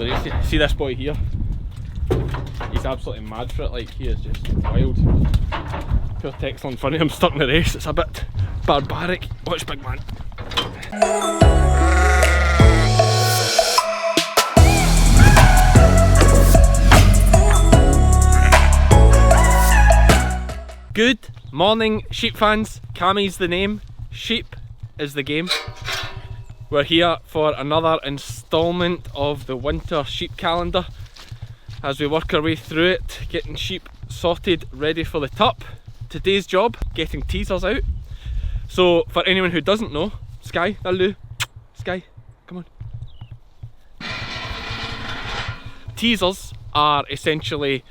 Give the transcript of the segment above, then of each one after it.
the race. See this boy here? He's absolutely mad for it, like he is just wild. Poor Tex in front of him stuck in the race, it's a bit barbaric. Watch big man. Good morning sheep fans, Cammie's the name, sheep is the game. We're here for another instalment of the winter sheep calendar as we work our way through it, getting sheep sorted, ready for the top. Today's job, getting teasers out. So for anyone who doesn't know, Sky, hello, Sky, come on. Teasers are essentially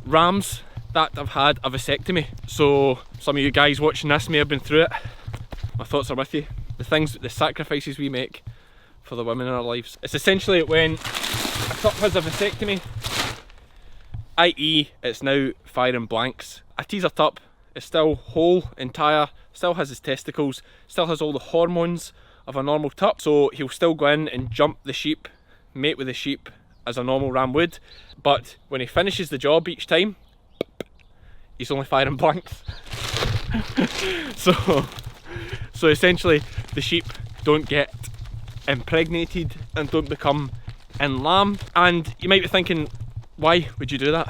rams that have had a vasectomy. So some of you guys watching this may have been through it. My thoughts are with you. The sacrifices we make for the women in our lives. It's essentially when a tup has a vasectomy, i.e. it's now firing blanks. A teaser tup is still whole, entire, still has his testicles, still has all the hormones of a normal tup, so he'll still go in and jump the sheep, mate with the sheep as a normal ram would, but when he finishes the job each time, he's only firing blanks. So essentially the sheep don't get impregnated and don't become in lamb. And you might be thinking, why would you do that?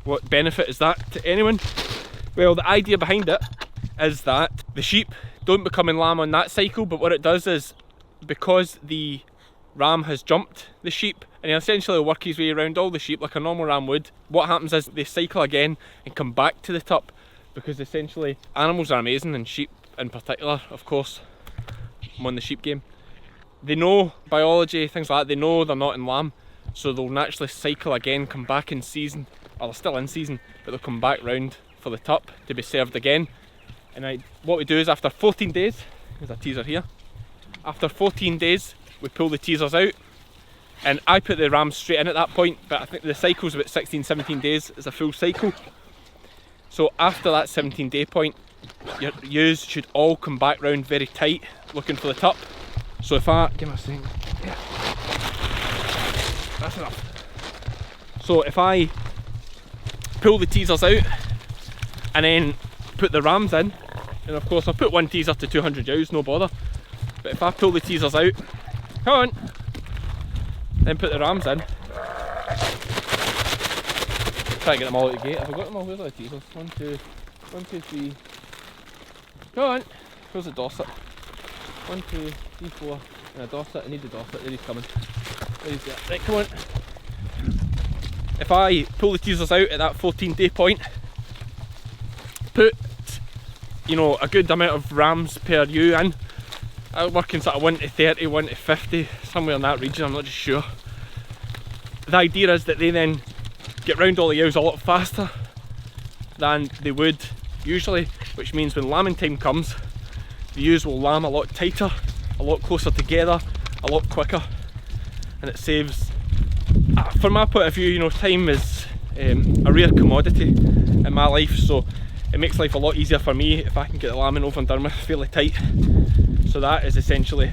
What benefit is that to anyone? Well, the idea behind it is that the sheep don't become in lamb on that cycle, but what it does is, because the ram has jumped the sheep and he essentially will work his way around all the sheep like a normal ram would, what happens is they cycle again and come back to the tup, because essentially animals are amazing, and sheep in particular, of course. I'm on the sheep game. They know biology, things like that, they know they're not in lamb, so they'll naturally cycle again, come back in season, or they're still in season, but they'll come back round for the tup to be served again. And what we do is after 14 days, there's a teaser here, after 14 days we pull the teasers out, and I put the rams straight in at that point, but I think the cycle's about 16-17 days is a full cycle. So after that 17-day point, your ewes should all come back round very tight, looking for the tup. So if I, give me a second, yeah, that's enough. So if I pull the teasers out and then put the rams in, and of course I'll put one teaser to 200 ewes, no bother, but if I pull the teasers out, come on, then put the rams in, try and get them all out the gate. Have I got them all? Where's the teasers? 1, 2, 3. Come on. Where's the Dorset? 1, 2, 3, 4. And a Dorset. I need the Dorset. There he's coming. There he's there. Right, come on. If I pull the teasers out at that 14-day point, put, you know, a good amount of rams per ewe in. I work in sort of 1 to 30, 1 to 50, somewhere in that region, I'm not just sure. The idea is that they then get round all the ewes a lot faster than they would usually, which means when lambing time comes, the ewes will lamb a lot tighter, a lot closer together, a lot quicker, and it saves, from my point of view, you know, time is a rare commodity in my life, so it makes life a lot easier for me if I can get the lambing over and done with fairly tight. So that is essentially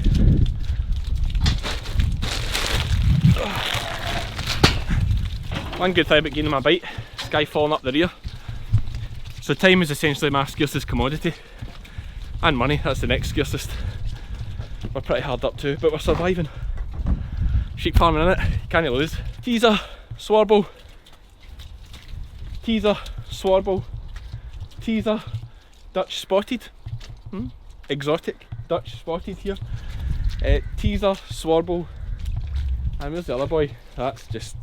one good thing about gaining my bite, Sky falling up the rear. So time is essentially my scarcest commodity, and money, that's the next scarcest. We're pretty hard up too, but we're surviving. Sheep farming in it, you can't lose. Teaser, swarble, teaser, swarble, teaser, Dutch spotted, exotic Dutch spotted here, teaser, swarble, and where's the other boy? That's just,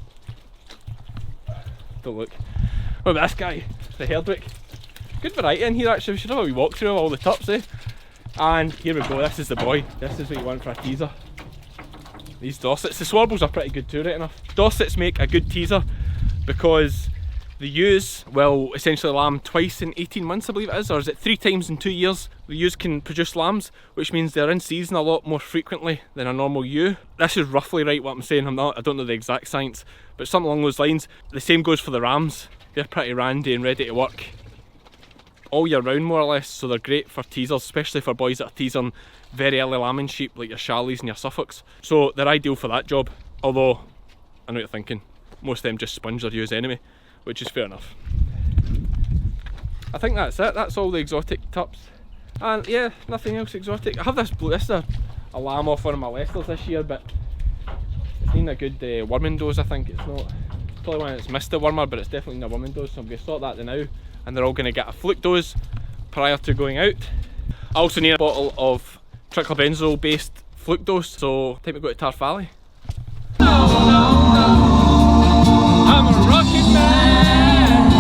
don't look. What about this guy, the Herdwick? Good variety in here actually, we should have a wee walk through of all the tups, eh? And here we go, this is the boy, this is what you want for a teaser. These Dorsets, the swarbles are pretty good too, right enough. Dorsets make a good teaser because the ewes will essentially lamb twice in 18 months, I believe it is, or is it 3 times in 2 years? The ewes can produce lambs, which means they're in season a lot more frequently than a normal ewe. This is roughly right what I'm saying, I don't know the exact science, but something along those lines. The same goes for the rams, they're pretty randy and ready to work all year round more or less, so they're great for teasers, especially for boys that are teasing very early lambing sheep like your Sherlins and your Suffolks. So they're ideal for that job. Although, I know what you're thinking, most of them just sponge their ewes anyway, which is fair enough. I think that's it, that's all the exotic tups. And yeah, nothing else exotic. I have this is a lamb off one of my Leicesters this year, but it's been a good worming dose, I think. It's not, probably when it's missed a wormer, but it's definitely in a worming dose, so I'm going to sort that now, and they're all going to get a FLUKE dose prior to going out. I also need a bottle of triclobenzol based FLUKE dose, so time to go to Tarte Valley. No, no, no, I'm a rocket man,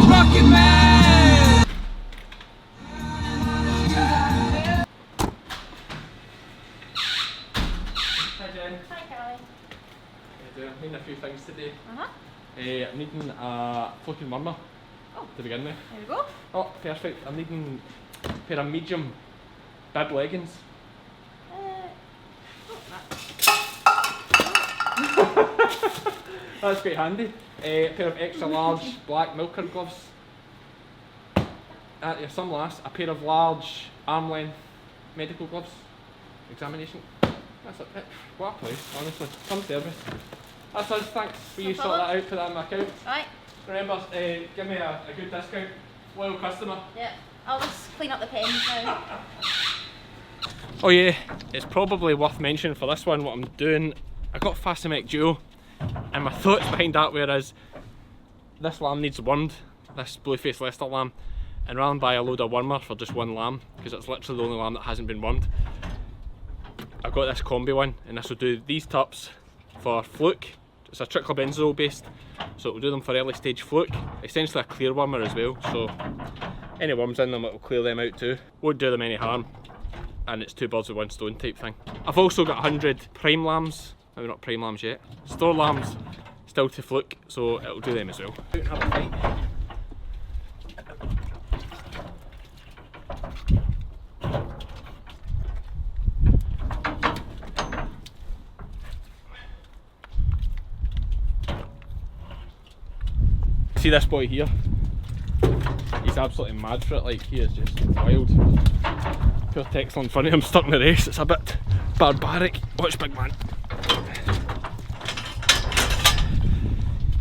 rocket man. Hi Jen. Hi Callie. I'm needing a few things today. Uh-huh. I'm needing a floating wormer to begin with. There we go. Oh, perfect. I'm needing a pair of medium bib leggings. That's quite handy. A pair of extra large black milker gloves. Yeah, some last. A pair of large arm length medical gloves. Examination. That's it. What a place, honestly. Some service. That's us, thanks. Will you sort that out, put that in my account? Right. Remember, give me a good discount. Loyal customer. Yeah. I'll just clean up the pens now. Oh yeah, it's probably worth mentioning for this one what I'm doing. I got Fasimec Duo, and my thoughts behind that were is this lamb needs wormed, this blue-faced Leicester lamb, and rather than buy a load of wormer for just one lamb, because it's literally the only lamb that hasn't been wormed, I've got this combi one, and this will do these tups for FLUKE. It's a triclobenzol based, so it will do them for early stage FLUKE. Essentially a clear wormer as well, so any worms in them it will clear them out too. Won't do them any harm, and it's two birds with one stone type thing. I've also got 100 prime lambs, maybe not prime lambs yet, store lambs still to FLUKE, so it'll do them as well. Out and have a fight. See this boy here? He's absolutely mad for it, like he is just wild. Poor Texel in front of him stuck in the race, it's a bit barbaric. Watch big man.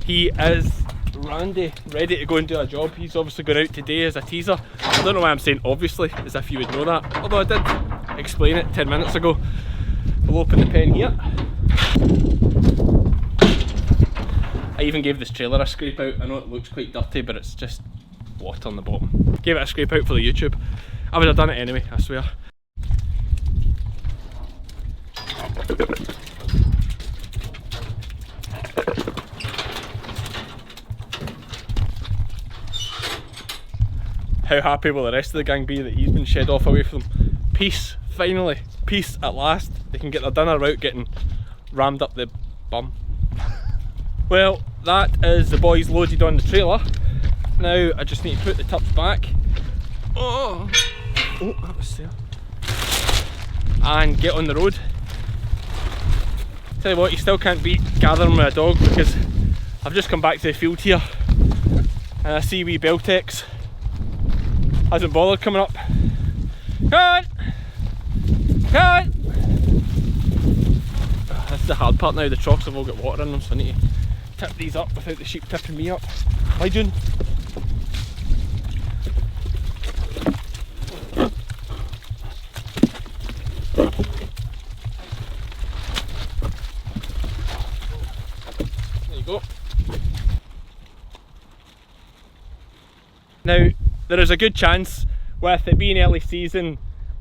He is randy, ready to go and do a job. He's obviously going out today as a teaser. I don't know why I'm saying obviously, as if you would know that, although I did explain it 10 minutes ago. We'll open the pen here. I even gave this trailer a scrape out. I know it looks quite dirty, but it's just water on the bottom. Gave it a scrape out for the YouTube. I would have done it anyway, I swear. How happy will the rest of the gang be that he's been shed off away from them? Peace, finally. Peace at last. They can get their dinner without getting rammed up the bum. Well, that is the boys loaded on the trailer. Now I just need to put the tups back. Oh, that was there. And get on the road. Tell you what, you still can't beat gathering with a dog, because I've just come back to the field here and I see wee Beltex hasn't bothered coming up. Come on! Come on! This is the hard part now, the troughs have all got water in them, so I need to tip these up without the sheep tipping me up. Hi June. There you go. Now, there is a good chance with it being early season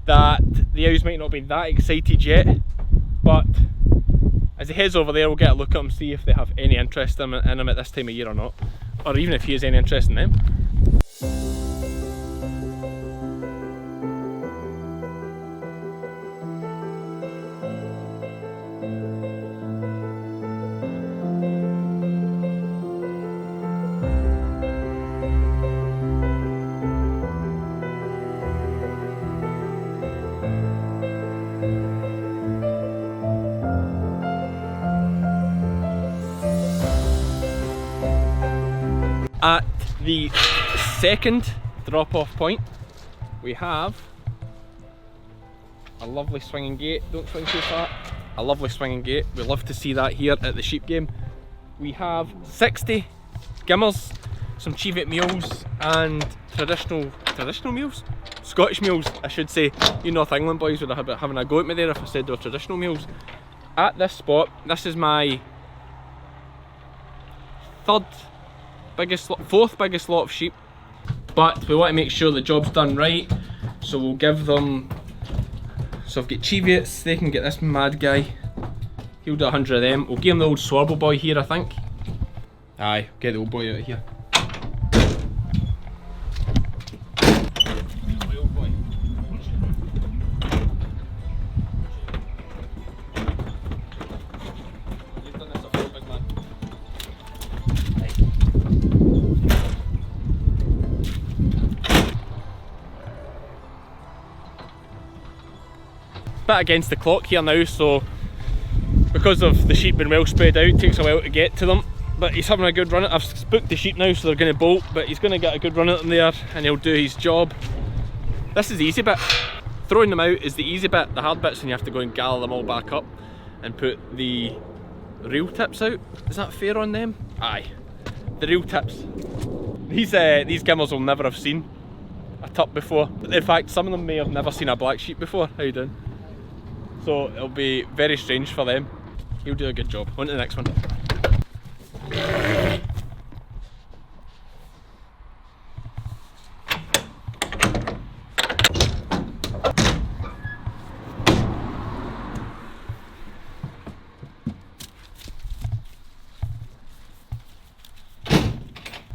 that the ewes might not be that excited yet, but as he heads over there we'll get a look at them, see if they have any interest in him at this time of year or not, or even if he has any interest in them. At the second drop-off point, we have a lovely swinging gate. Don't swing too far. a lovely swinging gate. We love to see that here at the sheep game. We have 60 gimmers, some chevet meals and traditional meals? Scottish meals, I should say. You North England boys would have been having a go at me there if I said they were traditional meals. At this spot, this is my fourth biggest lot of sheep, but we want to make sure the job's done right, so we'll give them, so I've got chevets, they can get this mad guy, he'll do 100 of them. We'll give him the old swarble boy here, I think. Aye, get the old boy out of here. Bit against the clock here now, so because of the sheep being well spread out, it takes a while to get to them, but he's having a good run at it. I've spooked the sheep now, so they're going to bolt, but he's going to get a good run at them there and he'll do his job. This is the easy bit. Throwing them out is the easy bit. The hard bit's when you have to go and gather them all back up and put the real tips out. Is that fair on them? Aye, the real tips. These gimmers will never have seen a tup before. In fact, some of them may have never seen a black sheep before. How you doing? So it'll be very strange for them. He'll do a good job. On to the next one.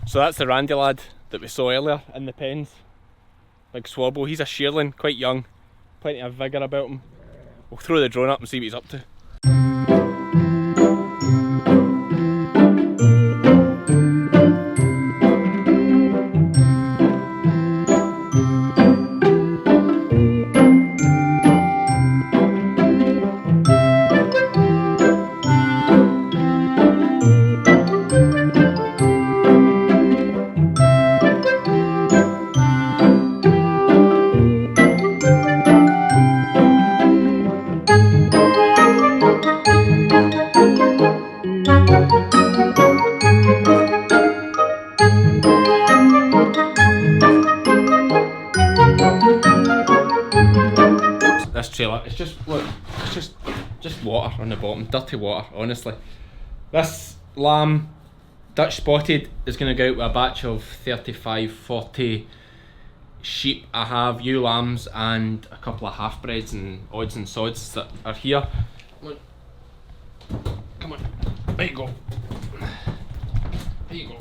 So that's the Randy lad that we saw earlier in the pens. Big swabble. He's a shearling, quite young, plenty of vigour about him. We'll throw the drone up and see what he's up to. This trailer, it's just, look, it's just water on the bottom, dirty water, honestly. This lamb, Dutch spotted, is going to go out with a batch of 35, 40 sheep. I have ewe lambs and a couple of half-breds and odds and sods that are here. Look. Come on, there you go. There you go.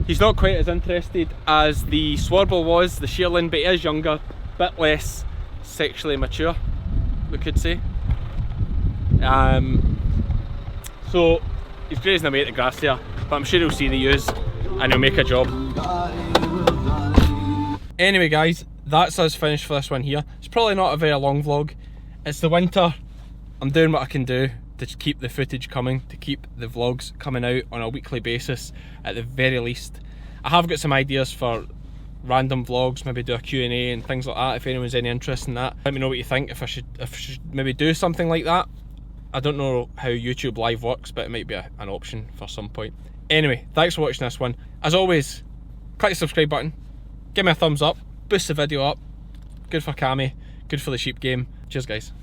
He's not quite as interested as the Swarble was, the Sherlin, but he is younger, bit less sexually mature, we could say. So he's grazing away at the grass here, but I'm sure he'll see the ewes and he'll make a job. Anyway guys, that's us finished for this one here. It's probably not a very long vlog. It's the winter. I'm doing what I can do to keep the footage coming, to keep the vlogs coming out on a weekly basis at the very least. I have got some ideas for random vlogs, maybe do a Q&A and things like that if anyone's any interest in that. Let me know what you think, if I should maybe do something like that. I don't know how YouTube Live works, but it might be an option for some point. Anyway, thanks for watching this one. As always, click the subscribe button, give me a thumbs up, boost the video up. Good for Cammy, good for the sheep game. Cheers guys.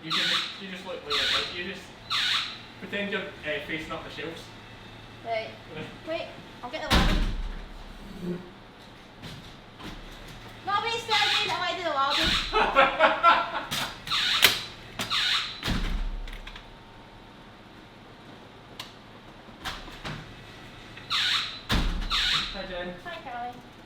You just look like you just pretend you're facing up the shelves. Right. Wait, I'll get the ladder.